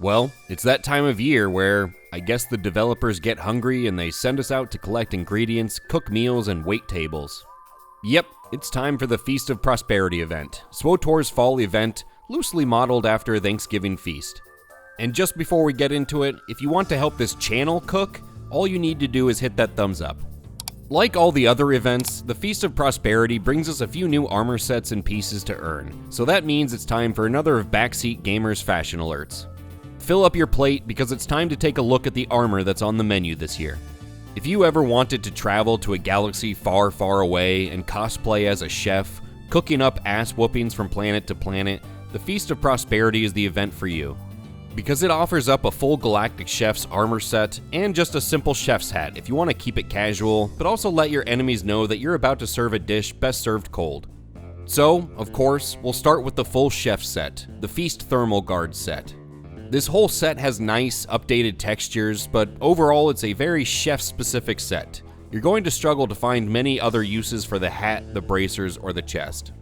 Well, it's that time of year where I guess the developers get hungry and they send us out to collect ingredients, cook meals, and wait tables. Yep, it's time for the Feast of Prosperity event, SWTOR's fall event, loosely modeled after a Thanksgiving feast. And just before we get into it, if you want to help this channel cook, all you need to do is hit that thumbs up. Like all the other events, the Feast of Prosperity brings us a few new armor sets and pieces to earn, so that means it's time for another of Backseat Gamer's fashion alerts. Fill up your plate because it's time to take a look at the armor that's on the menu this year. If you ever wanted to travel to a galaxy far, far away and cosplay as a chef, cooking up ass whoopings from planet to planet, the Feast of Prosperity is the event for you. Because it offers up a full galactic chef's armor set and just a simple chef's hat if you want to keep it casual, but also let your enemies know that you're about to serve a dish best served cold. So, of course, we'll start with the full chef set, the Feast Thermal Guard set. This whole set has nice, updated textures, but overall it's a very chef-specific set. You're going to struggle to find many other uses for the hat, the bracers, or the chest.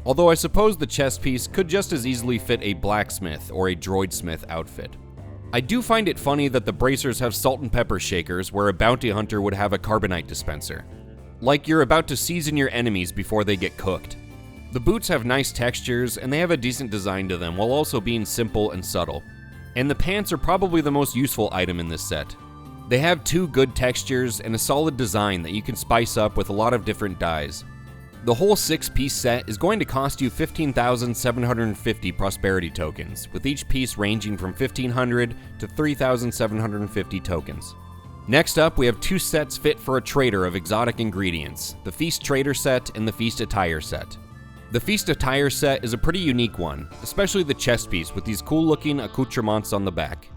Although I suppose the chest piece could just as easily fit a blacksmith or a droidsmith outfit. I do find it funny that the bracers have salt and pepper shakers where a bounty hunter would have a carbonite dispenser. Like you're about to season your enemies before they get cooked. The boots have nice textures and they have a decent design to them while also being simple and subtle. And the pants are probably the most useful item in this set. They have two good textures and a solid design that you can spice up with a lot of different dyes. The whole 6-piece set is going to cost you 15,750 prosperity tokens, with each piece ranging from 1,500 to 3,750 tokens. Next up, we have two sets fit for a trader of exotic ingredients, the Feast Trader set and the Feast Attire set. The Feast Attire set is a pretty unique one, especially the chest piece with these cool looking accoutrements on the back.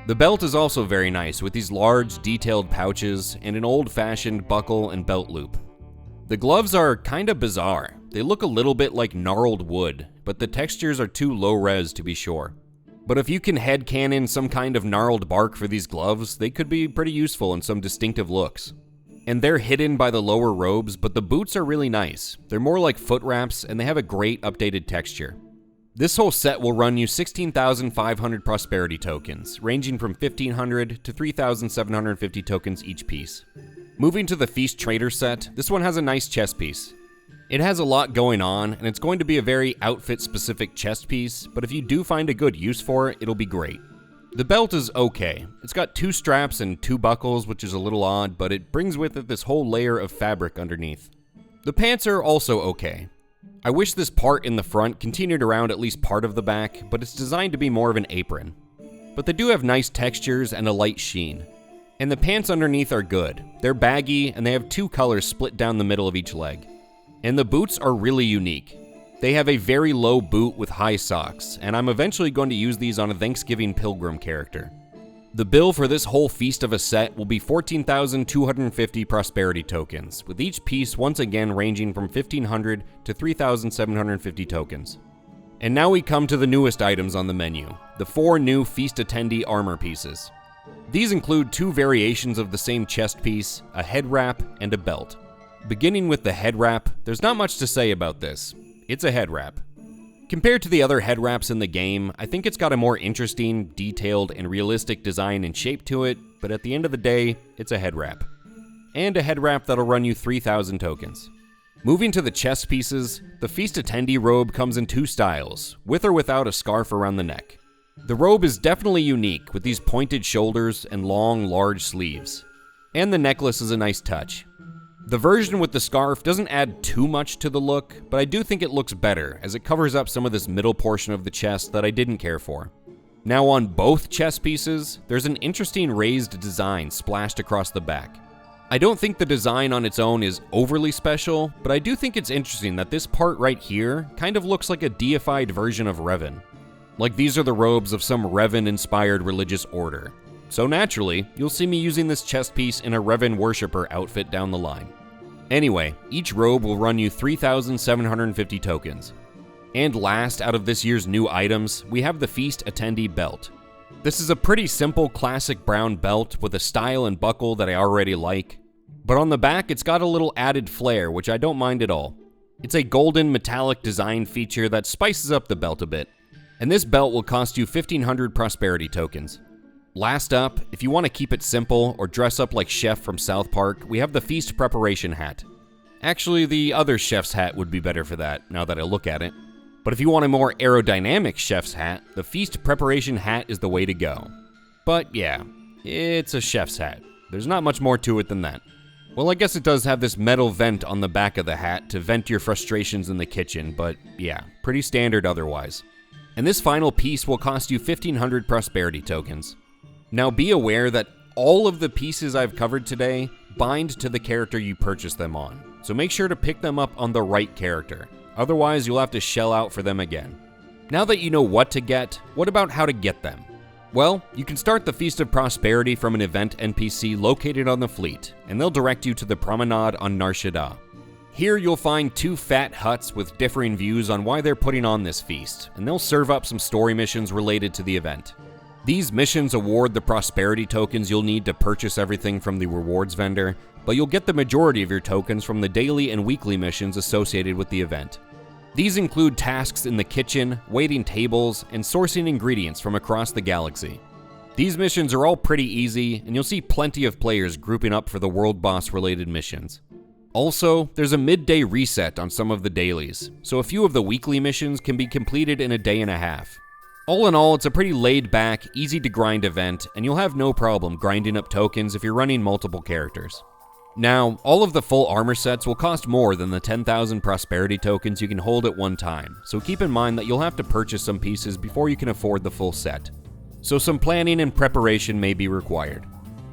The belt is also very nice with these large detailed pouches and an old fashioned buckle and belt loop. The gloves are kinda bizarre. They look a little bit like gnarled wood, but the textures are too low res to be sure. But if you can headcanon some kind of gnarled bark for these gloves, they could be pretty useful in some distinctive looks. And they're hidden by the lower robes, but the boots are really nice. They're more like foot wraps, and they have a great updated texture. This whole set will run you 16,500 prosperity tokens, ranging from 1,500 to 3,750 tokens each piece. Moving to the Feast Trader set, this one has a nice chest piece. It has a lot going on, and it's going to be a very outfit-specific chest piece, but if you do find a good use for it, it'll be great. The belt is okay. It's got 2 straps and 2 buckles, which is a little odd, but it brings with it this whole layer of fabric underneath. The pants are also okay. I wish this part in the front continued around at least part of the back, but it's designed to be more of an apron. But they do have nice textures and a light sheen. And the pants underneath are good. They're baggy, and they have 2 colors split down the middle of each leg. And the boots are really unique. They have a very low boot with high socks, and I'm eventually going to use these on a Thanksgiving Pilgrim character. The bill for this whole feast of a set will be 14,250 prosperity tokens, with each piece once again ranging from 1,500 to 3,750 tokens. And now we come to the newest items on the menu, the 4 new feast attendee armor pieces. These include 2 variations of the same chest piece, a head wrap, and a belt. Beginning with the head wrap, there's not much to say about this. It's a head wrap. Compared to the other head wraps in the game, I think it's got a more interesting, detailed, and realistic design and shape to it, but at the end of the day, it's a head wrap. And a head wrap that'll run you 3,000 tokens. Moving to the chest pieces, the Feast Attendee robe comes in 2 styles, with or without a scarf around the neck. The robe is definitely unique, with these pointed shoulders and long, large sleeves. And the necklace is a nice touch. The version with the scarf doesn't add too much to the look, but I do think it looks better, as it covers up some of this middle portion of the chest that I didn't care for. Now on both chest pieces, there's an interesting raised design splashed across the back. I don't think the design on its own is overly special, but I do think it's interesting that this part right here kind of looks like a deified version of Revan. Like these are the robes of some Revan-inspired religious order. So naturally, you'll see me using this chest piece in a Revan worshipper outfit down the line. Anyway, each robe will run you 3,750 tokens. And last out of this year's new items, we have the Feast Attendee Belt. This is a pretty simple classic brown belt with a style and buckle that I already like. But on the back, it's got a little added flair, which I don't mind at all. It's a golden metallic design feature that spices up the belt a bit. And this belt will cost you 1,500 prosperity tokens. Last up, if you want to keep it simple or dress up like Chef from South Park, we have the Feast Preparation Hat. Actually, the other chef's hat would be better for that, now that I look at it. But if you want a more aerodynamic chef's hat, the Feast Preparation Hat is the way to go. But yeah, it's a chef's hat. There's not much more to it than that. Well, I guess it does have this metal vent on the back of the hat to vent your frustrations in the kitchen, but yeah, pretty standard otherwise. And this final piece will cost you 1,500 prosperity tokens. Now be aware that all of the pieces I've covered today bind to the character you purchase them on, so make sure to pick them up on the right character. Otherwise, you'll have to shell out for them again. Now that you know what to get, what about how to get them? Well, you can start the Feast of Prosperity from an event NPC located on the fleet, and they'll direct you to the promenade on Nar Shaddaa. Here you'll find 2 fat huts with differing views on why they're putting on this feast, and they'll serve up some story missions related to the event. These missions award the prosperity tokens you'll need to purchase everything from the rewards vendor, but you'll get the majority of your tokens from the daily and weekly missions associated with the event. These include tasks in the kitchen, waiting tables, and sourcing ingredients from across the galaxy. These missions are all pretty easy, and you'll see plenty of players grouping up for the world boss related missions. Also, there's a midday reset on some of the dailies, so a few of the weekly missions can be completed in a day and a half. All in all, it's a pretty laid back, easy to grind event, and you'll have no problem grinding up tokens if you're running multiple characters. Now, all of the full armor sets will cost more than the 10,000 prosperity tokens you can hold at one time, so keep in mind that you'll have to purchase some pieces before you can afford the full set. So some planning and preparation may be required.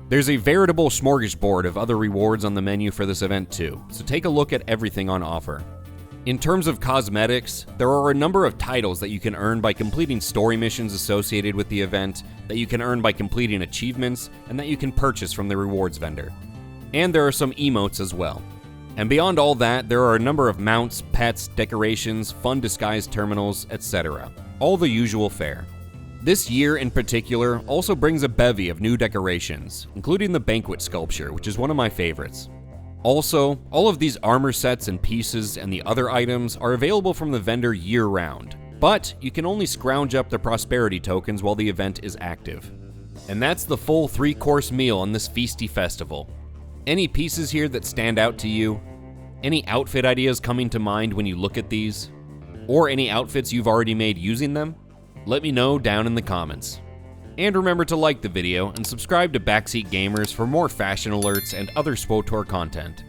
There's a veritable smorgasbord of other rewards on the menu for this event too, so take a look at everything on offer. In terms of cosmetics, there are a number of titles that you can earn by completing story missions associated with the event, that you can earn by completing achievements, and that you can purchase from the rewards vendor. And there are some emotes as well. And beyond all that, there are a number of mounts, pets, decorations, fun disguised terminals, etc. All the usual fare. This year in particular also brings a bevy of new decorations, including the banquet sculpture, which is one of my favorites. Also, all of these armor sets and pieces and the other items are available from the vendor year-round, but you can only scrounge up the prosperity tokens while the event is active. And that's the full 3-course meal on this feasty festival. Any pieces here that stand out to you? Any outfit ideas coming to mind when you look at these? Or any outfits you've already made using them? Let me know down in the comments. And remember to like the video and subscribe to Backseat Gamers for more fashion alerts and other SWTOR content.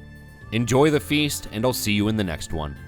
Enjoy the feast, and I'll see you in the next one.